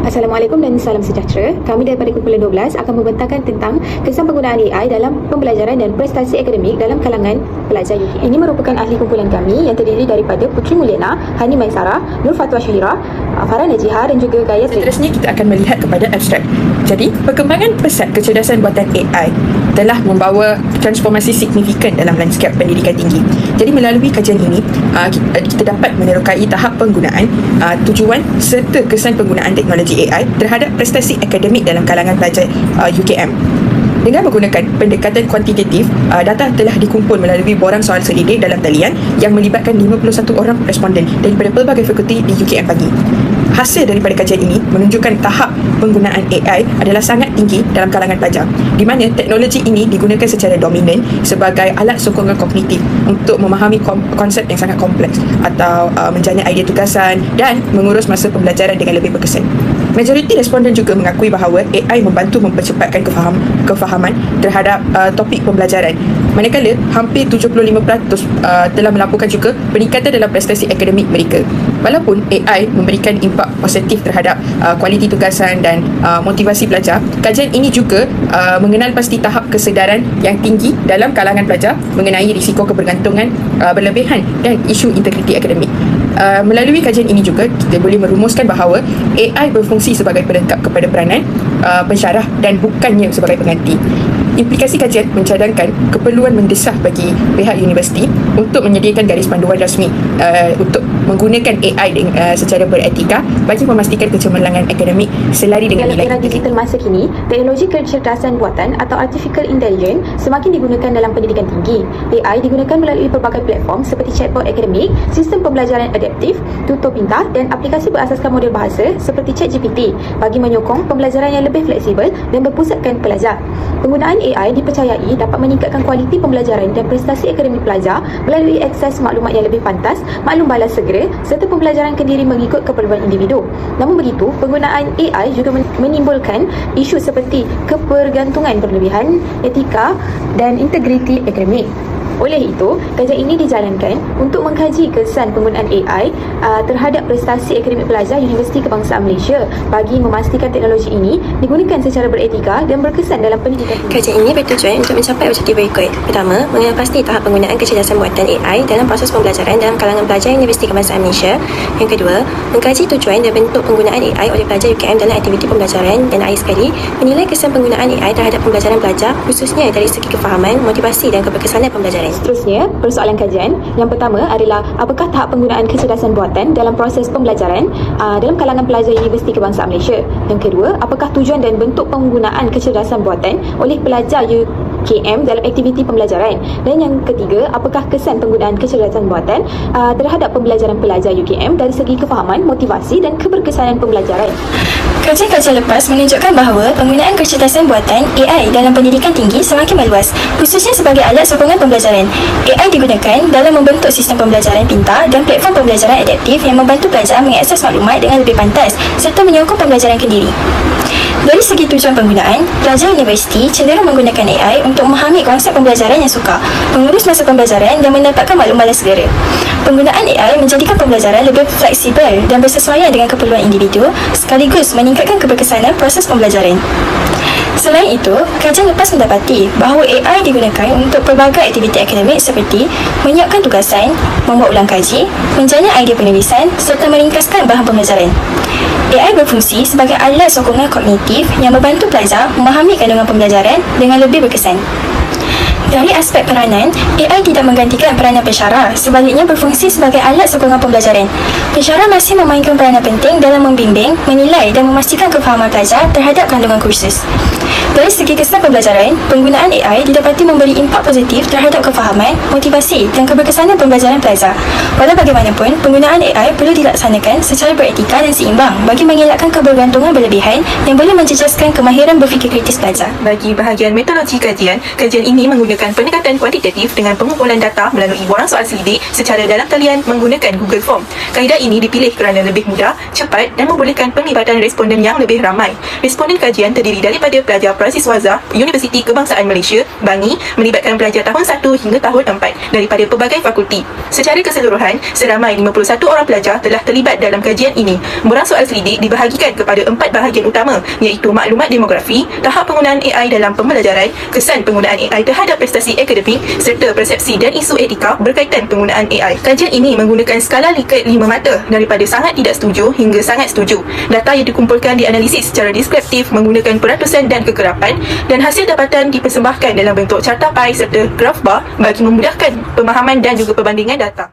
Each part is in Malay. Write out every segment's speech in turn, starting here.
Assalamualaikum dan salam sejahtera. Kami daripada kumpulan 12 akan membentangkan tentang kesan penggunaan AI dalam pembelajaran dan prestasi akademik dalam kalangan pelajar UK. Ini merupakan ahli kumpulan kami yang terdiri daripada Putri Mulyana, Hani Maisara, Nur Fatwa Syahira, Farah Najihah dan juga Gaya. Seterusnya kita akan melihat kepada abstrak. Jadi, perkembangan pesat kecerdasan buatan AI telah membawa transformasi signifikan dalam lanskap pendidikan tinggi. Jadi, melalui kajian ini, kita dapat menerokai tahap penggunaan, tujuan serta kesan penggunaan teknologi AI terhadap prestasi akademik dalam kalangan pelajar UKM. Dengan menggunakan pendekatan kuantitatif, data telah dikumpul melalui borang soal selidik dalam talian yang melibatkan 51 orang responden daripada pelbagai fakulti di UKM pagi. Hasil daripada kajian ini menunjukkan tahap penggunaan AI adalah sangat tinggi dalam kalangan pelajar, di mana teknologi ini digunakan secara dominan sebagai alat sokongan kognitif untuk memahami konsep yang sangat kompleks atau menjana idea tugasan dan mengurus masa pembelajaran dengan lebih berkesan. Majoriti responden juga mengakui bahawa AI membantu mempercepatkan kefahaman terhadap topik pembelajaran, manakala hampir 75% telah melaporkan juga peningkatan dalam prestasi akademik mereka. Walaupun AI memberikan impak positif terhadap kualiti tugasan dan motivasi pelajar, kajian ini juga mengenal pasti tahap kesedaran yang tinggi dalam kalangan pelajar mengenai risiko kebergantungan berlebihan dan isu integriti akademik. Melalui kajian ini juga kita boleh merumuskan bahawa AI berfungsi sebagai pelengkap kepada peranan pensyarah dan bukannya sebagai pengganti. Implikasi kajian mencadangkan keperluan mendesak bagi pihak universiti untuk menyediakan garis panduan rasmi untuk menggunakan AI secara beretika bagi memastikan kecemerlangan akademik selari dengan nilai. Dalam era digital masa kini, teknologi kecerdasan buatan atau artificial intelligence semakin digunakan dalam pendidikan tinggi. AI digunakan melalui pelbagai platform seperti chatbot akademik, sistem pembelajaran adaptif, tutor pintar dan aplikasi berasaskan model bahasa seperti ChatGPT bagi menyokong pembelajaran yang lebih fleksibel dan berpusatkan pelajar. Penggunaan AI dipercayai dapat meningkatkan kualiti pembelajaran dan prestasi akademik pelajar melalui akses maklumat yang lebih pantas, maklum balas segera serta pembelajaran kendiri mengikut keperluan individu. Namun begitu, penggunaan AI juga menimbulkan isu seperti kepergantungan berlebihan, etika dan integriti akademik. Oleh itu, kajian ini dijalankan untuk mengkaji kesan penggunaan AI terhadap prestasi akademik pelajar Universiti Kebangsaan Malaysia bagi memastikan teknologi ini digunakan secara beretika dan berkesan dalam pendidikan. Kajian ini bertujuan untuk mencapai objektif berikut. Pertama, mengenal pasti tahap penggunaan kecerdasan buatan AI dalam proses pembelajaran dalam kalangan pelajar Universiti Kebangsaan Malaysia. Yang kedua, mengkaji tujuan dan bentuk penggunaan AI oleh pelajar UKM dalam aktiviti pembelajaran, dan akhir sekali, menilai kesan penggunaan AI terhadap pembelajaran pelajar khususnya dari segi kefahaman, motivasi dan keberkesanan pembelajaran. Seterusnya, persoalan kajian yang pertama adalah apakah tahap penggunaan kecerdasan buatan dalam proses pembelajaran dalam kalangan pelajar Universiti Kebangsaan Malaysia. Yang kedua, apakah tujuan dan bentuk penggunaan kecerdasan buatan oleh pelajar UKM dalam aktiviti pembelajaran. Dan yang ketiga, apakah kesan penggunaan kecerdasan buatan terhadap pembelajaran pelajar UKM dari segi kefahaman, motivasi dan keberkesanan pembelajaran. Kajian-kajian lepas menunjukkan bahawa penggunaan kecerdasan buatan AI dalam pendidikan tinggi semakin meluas, khususnya sebagai alat sokongan pembelajaran. AI digunakan dalam membentuk sistem pembelajaran pintar dan platform pembelajaran adaptif yang membantu pelajar mengakses maklumat dengan lebih pantas serta menyokong pembelajaran kendiri. Dari segi tujuan penggunaan, pelajar universiti cenderung menggunakan AI untuk memahami konsep pembelajaran yang sukar, mengurus masa pembelajaran dan mendapatkan maklum balas segera. Penggunaan AI menjadikan pembelajaran lebih fleksibel dan bersesuaian dengan keperluan individu sekaligus meningkatkan keberkesanan proses pembelajaran. Selain itu, kajian lepas mendapati bahawa AI digunakan untuk pelbagai aktiviti akademik seperti menyiapkan tugasan, membuat ulang kaji, menjana idea penulisan serta meringkaskan bahan pembelajaran. AI berfungsi sebagai alat sokongan kognitif yang membantu pelajar memahami kandungan pembelajaran dengan lebih berkesan. Dari aspek peranan, AI tidak menggantikan peranan pensyarah, sebaliknya berfungsi sebagai alat sokongan pembelajaran. Pensyarah masih memainkan peranan penting dalam membimbing, menilai dan memastikan kefahaman pelajar terhadap kandungan kursus. Dari segi kesan pembelajaran, penggunaan AI didapati memberi impak positif terhadap kefahaman, motivasi dan keberkesanan pembelajaran pelajar. Walau bagaimanapun, penggunaan AI perlu dilaksanakan secara beretika dan seimbang bagi mengelakkan kebergantungan berlebihan yang boleh menjejaskan kemahiran berfikir kritis pelajar. Bagi bahagian metodologi kajian, kajian ini menggunakan menunjukkan pendekatan kuantitatif dengan pengumpulan data melalui borang soal selidik secara dalam talian menggunakan Google Form. Kaedah ini dipilih kerana lebih mudah, cepat dan membolehkan penglibatan responden yang lebih ramai. Responden kajian terdiri daripada pelajar Prasiswaza Universiti Kebangsaan Malaysia, Bangi, melibatkan pelajar tahun 1 hingga tahun 4 daripada pelbagai fakulti. Secara keseluruhan, seramai 51 orang pelajar telah terlibat dalam kajian ini. Borang soal selidik dibahagikan kepada 4 bahagian utama, iaitu maklumat demografi, tahap penggunaan AI dalam pembelajaran, kesan penggunaan AI terhadap prestasi akademik, serta persepsi dan isu etika berkaitan penggunaan AI. Kajian ini menggunakan skala Likert 5 mata daripada sangat tidak setuju hingga sangat setuju. Data yang dikumpulkan dianalisis secara deskriptif menggunakan peratusan dan kekerapan, dan hasil dapatan dipersembahkan dalam bentuk carta pie serta graf bar bagi memudahkan pemahaman dan juga perbandingan data.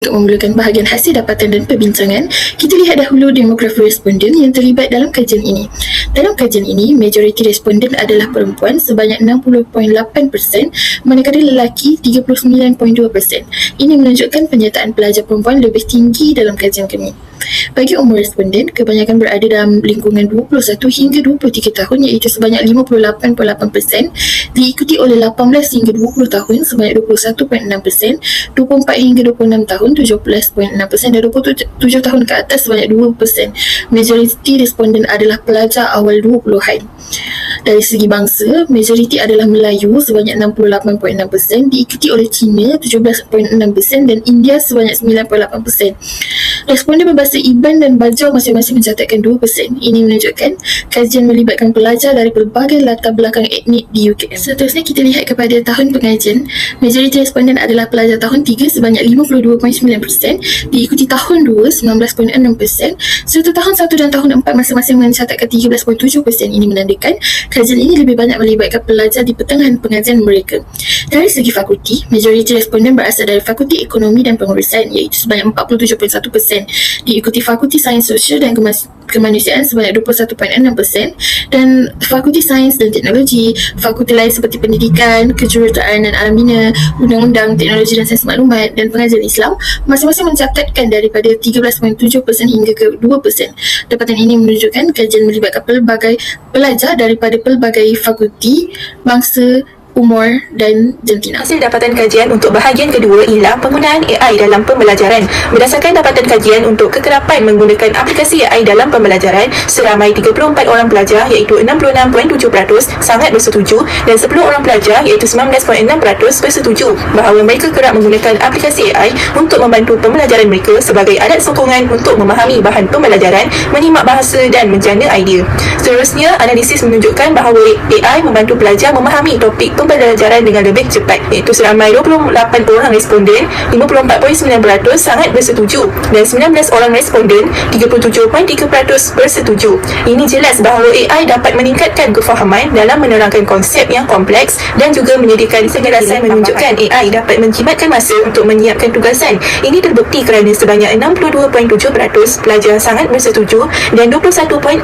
Untuk memulakan bahagian hasil dapatan dan perbincangan, kita lihat dahulu demografi responden yang terlibat dalam kajian ini. Dalam kajian ini, majoriti responden adalah perempuan sebanyak 60.8%, manakala lelaki 39.2%. Ini menunjukkan penyertaan pelajar perempuan lebih tinggi dalam kajian kami. Bagi umur responden, kebanyakan berada dalam lingkungan 21 hingga 23 tahun iaitu sebanyak 58.8%, diikuti oleh 18 hingga 20 tahun sebanyak 21.6%, 24 hingga 26 tahun 17.6% dan 27 tahun ke atas sebanyak 2%. Majoriti responden adalah pelajar awal 20-an. Dari segi bangsa, majoriti adalah Melayu sebanyak 68.6%, diikuti oleh Cina 17.6% dan India sebanyak 9.8%. Responden berbahasa Iban dan Bajau masing-masing mencatatkan 2%. Ini menunjukkan kajian melibatkan pelajar dari pelbagai latar belakang etnik di UKM. Seterusnya kita lihat kepada tahun pengajian. Majoriti responden adalah pelajar tahun 3 sebanyak 52.9%, diikuti tahun 2 19.6%, serta tahun 1 dan tahun 4 masing-masing mencatatkan 13.7%. Ini menandakan kajian ini lebih banyak melibatkan pelajar di pertengahan pengajian mereka. Dari segi fakulti, majoriti responden berasal dari Fakulti Ekonomi dan Pengurusan iaitu sebanyak 47.1%, diikuti Fakulti Sains Sosial dan Kemanusiaan sebanyak 21.6%, dan Fakulti Sains dan Teknologi, fakulti lain seperti Pendidikan, Kejuruteraan dan Alam Bina, Undang-Undang, Teknologi dan Sains Maklumat dan Pengajian Islam masing-masing mencatatkan daripada 13.7% hingga ke 2%. Dapatan ini menunjukkan kajian melibatkan pelbagai pelajar daripada pelbagai fakulti, bangsa, umur dan jantina. Hasil dapatan kajian untuk bahagian kedua ialah penggunaan AI dalam pembelajaran. Berdasarkan dapatan kajian untuk kekerapan menggunakan aplikasi AI dalam pembelajaran, seramai 34 orang pelajar iaitu 66.7% sangat bersetuju dan 10 orang pelajar iaitu 19.6% bersetuju bahawa mereka kerap menggunakan aplikasi AI untuk membantu pembelajaran mereka sebagai alat sokongan untuk memahami bahan pembelajaran, menyimak bahasa dan menjana idea. Seterusnya, analisis menunjukkan bahawa AI membantu pelajar memahami topik pembelajaran dengan lebih cepat, iaitu seramai 28 orang responden 54.9% sangat bersetuju dan 19 orang responden 37.3% bersetuju. Ini jelas bahawa AI dapat meningkatkan kefahaman dalam menerangkan konsep yang kompleks dan juga menyediakan penjelasan. Menunjukkan AI dapat menjimatkan masa untuk menyiapkan tugasan. Ini terbukti kerana sebanyak 62.7% pelajar sangat bersetuju dan 21.6%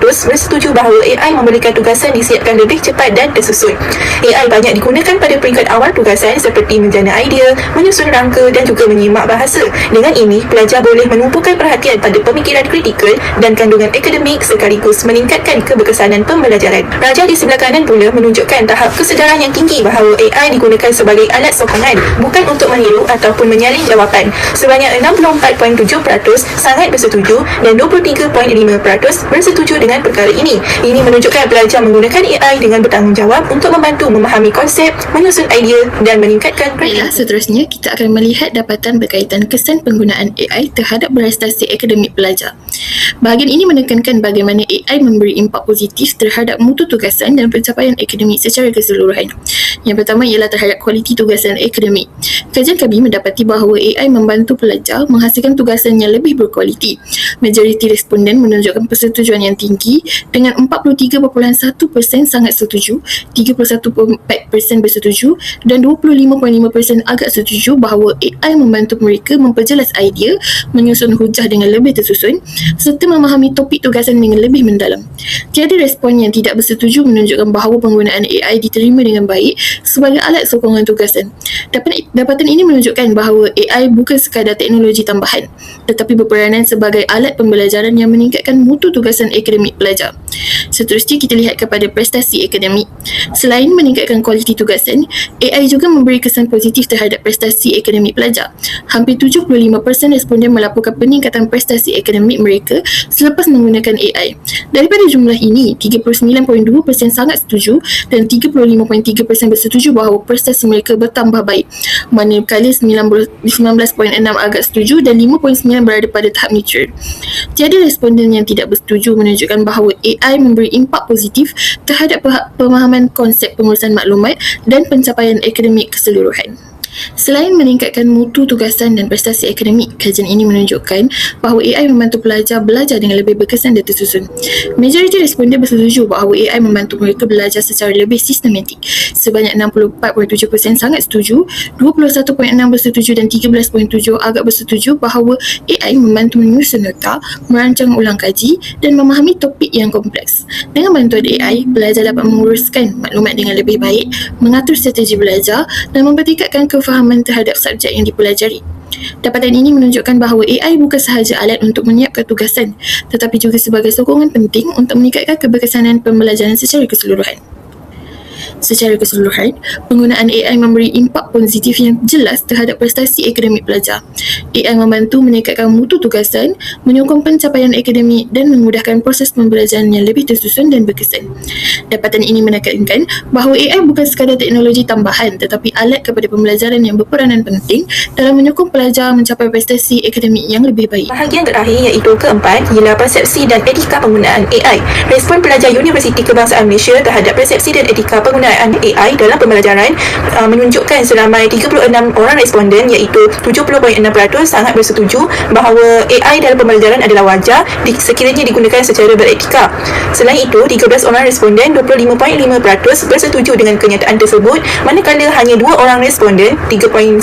bersetuju bahawa AI memberikan tugasan disiapkan lebih cepat dan tersusun. AI banyak digunakan pada peringkat awal tugasan seperti menjana idea, menyusun rangka dan juga menyimak bahasa. Dengan ini, pelajar boleh menumpukan perhatian pada pemikiran kritikal dan kandungan akademik sekaligus meningkatkan keberkesanan pembelajaran. Raja di sebelah kanan pula menunjukkan tahap kesedaran yang tinggi bahawa AI digunakan sebagai alat sokongan, bukan untuk meniru ataupun menyalin jawapan. Sebanyak 64.7% sangat bersetuju dan 23.5% bersetuju dengan perkara ini. Ini menunjukkan pelajar menggunakan AI dengan bertanggungjawab untuk membantu memahami konsep, menyusun idea dan meningkatkan Baiklah, seterusnya kita akan melihat dapatan berkaitan kesan penggunaan AI terhadap prestasi akademik pelajar. Bahagian ini menekankan bagaimana AI memberi impak positif terhadap mutu tugasan dan pencapaian akademik secara keseluruhan. Yang pertama ialah terhadap kualiti tugasan akademik. Kajian kami mendapati bahawa AI membantu pelajar menghasilkan tugasan yang lebih berkualiti. Majoriti responden menunjukkan persetujuan yang tinggi dengan 43.1% sangat setuju, 31.4% bersetuju dan 25.5% agak setuju bahawa AI membantu mereka memperjelas idea, menyusun hujah dengan lebih tersusun serta memahami topik tugasan dengan lebih mendalam. Tiada respon yang tidak bersetuju menunjukkan bahawa penggunaan AI diterima dengan baik sebagai alat sokongan tugasan. Dapatan Dapatan ini menunjukkan bahawa AI bukan sekadar teknologi tambahan, tetapi berperanan sebagai alat pembelajaran yang meningkatkan mutu tugasan akademik pelajar. Seterusnya, kita lihat kepada prestasi akademik. Selain meningkatkan kualiti tugasan, AI juga memberi kesan positif terhadap prestasi akademik pelajar. Hampir 75% responden melaporkan peningkatan prestasi akademik mereka selepas menggunakan AI. Daripada jumlah ini, 39.2% sangat setuju dan 35.3% bersetuju bahawa prestasi mereka bertambah baik, manakala 19.6% agak setuju dan 5.9% berada pada tahap neutral. Tiada responden yang tidak bersetuju, menunjukkan bahawa AI memberi impak positif terhadap pemahaman konsep pengurusan maklumat dan pencapaian akademik keseluruhan. Selain meningkatkan mutu tugasan dan prestasi akademik, kajian ini menunjukkan bahawa AI membantu pelajar belajar dengan lebih berkesan dan tersusun. Majoriti responden bersetuju bahawa AI membantu mereka belajar secara lebih sistematik. Sebanyak 64.7% sangat setuju, 21.6% bersetuju dan 13.7% agak bersetuju bahawa AI membantu menyusun nota, merancang ulang kaji dan memahami topik yang kompleks. Dengan bantuan AI, pelajar dapat menguruskan maklumat dengan lebih baik, mengatur strategi belajar dan mempertingkatkan kefahaman terhadap subjek yang dipelajari. Dapatan ini menunjukkan bahawa AI bukan sahaja alat untuk menyiapkan tugasan, tetapi juga sebagai sokongan penting untuk meningkatkan keberkesanan pembelajaran secara keseluruhan. Secara keseluruhan, penggunaan AI memberi impak positif yang jelas terhadap prestasi akademik pelajar. AI membantu meningkatkan mutu tugasan, menyokong pencapaian akademik dan memudahkan proses pembelajaran yang lebih tersusun dan berkesan. Dapatan ini menekankan bahawa AI bukan sekadar teknologi tambahan, tetapi alat kepada pembelajaran yang berperanan penting dalam menyokong pelajar mencapai prestasi akademik yang lebih baik. Bahagian terakhir iaitu keempat ialah persepsi dan etika penggunaan AI. Respon pelajar Universiti Kebangsaan Malaysia terhadap persepsi dan etika penggunaan AI dalam pembelajaran menunjukkan seramai 36 orang responden iaitu 70.6% sangat bersetuju bahawa AI dalam pembelajaran adalah wajar sekiranya digunakan secara beretika. Selain itu, 13 orang responden 25.5% bersetuju dengan kenyataan tersebut, manakala hanya 2 orang responden 3.9%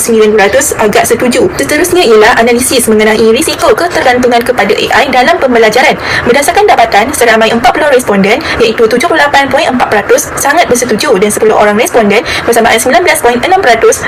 agak setuju. Seterusnya ialah analisis mengenai risiko ketergantungan kepada AI dalam pembelajaran. Berdasarkan dapatan, seramai 40 responden iaitu 78.4% sangat bersetuju dan 10 orang responden bersamaan 19.6%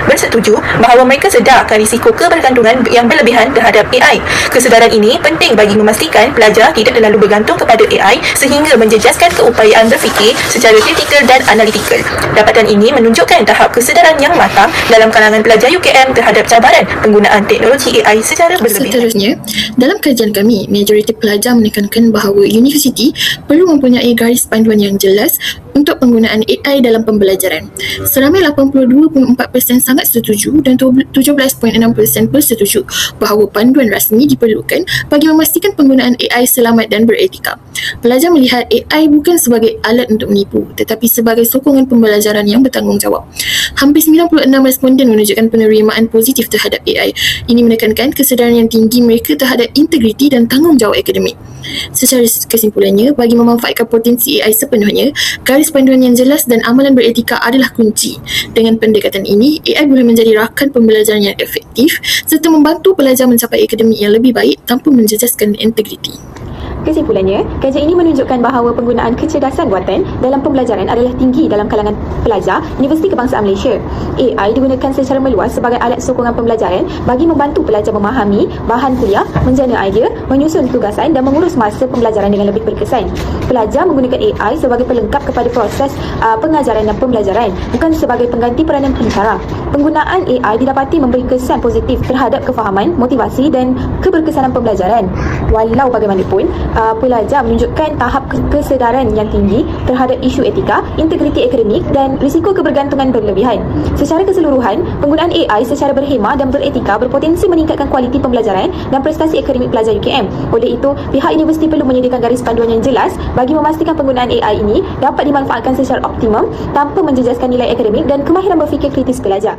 bersetuju bahawa mereka sedar akan risiko kebergantungan yang berlebihan terhadap AI. Kesedaran ini penting bagi memastikan pelajar tidak terlalu bergantung kepada AI sehingga menjejaskan keupayaan berfikir secara kritikal dan analitikal. Dapatan ini menunjukkan tahap kesedaran yang matang dalam kalangan pelajar UKM terhadap cabaran penggunaan teknologi AI secara berlebihan. Seterusnya, dalam kajian kami, majoriti pelajar menekankan bahawa universiti perlu mempunyai garis panduan yang jelas untuk penggunaan AI dalam pembelajaran. Seramai 82.4% sangat setuju dan 17.6% bersetuju bahawa panduan rasmi diperlukan bagi memastikan penggunaan AI selamat dan beretika. Pelajar melihat AI bukan sebagai alat untuk menipu, tetapi sebagai sokongan pembelajaran yang bertanggungjawab. Hampir 96 responden menunjukkan penerimaan positif terhadap AI. Ini menekankan kesedaran yang tinggi mereka terhadap integriti dan tanggungjawab akademik. Secara kesimpulannya, bagi memanfaatkan potensi AI sepenuhnya, garis panduan yang jelas dan amalan beretika adalah kunci. Dengan pendekatan ini, AI boleh menjadi rakan pembelajaran yang efektif serta membantu pelajar mencapai akademik yang lebih baik tanpa menjejaskan integriti. Kesimpulannya, kajian ini menunjukkan bahawa penggunaan kecerdasan buatan dalam pembelajaran adalah tinggi dalam kalangan pelajar Universiti Kebangsaan Malaysia. AI digunakan secara meluas sebagai alat sokongan pembelajaran bagi membantu pelajar memahami bahan kuliah, menjana idea, menyusun tugasan dan mengurus masa pembelajaran dengan lebih berkesan. Pelajar menggunakan AI sebagai pelengkap kepada proses pengajaran dan pembelajaran, bukan sebagai pengganti peranan pentara. Penggunaan AI didapati memberi kesan positif terhadap kefahaman, motivasi dan keberkesanan pembelajaran. Walau bagaimanapun, pelajar menunjukkan tahap kesedaran yang tinggi terhadap isu etika, integriti akademik dan risiko kebergantungan berlebihan. Secara keseluruhan, penggunaan AI secara berhemah dan beretika berpotensi meningkatkan kualiti pembelajaran dan prestasi akademik pelajar UKM. Oleh itu, pihak universiti perlu menyediakan garis panduan yang jelas bagi memastikan penggunaan AI ini dapat dimanfaatkan secara optimum tanpa menjejaskan nilai akademik dan kemahiran berfikir kritis pelajar.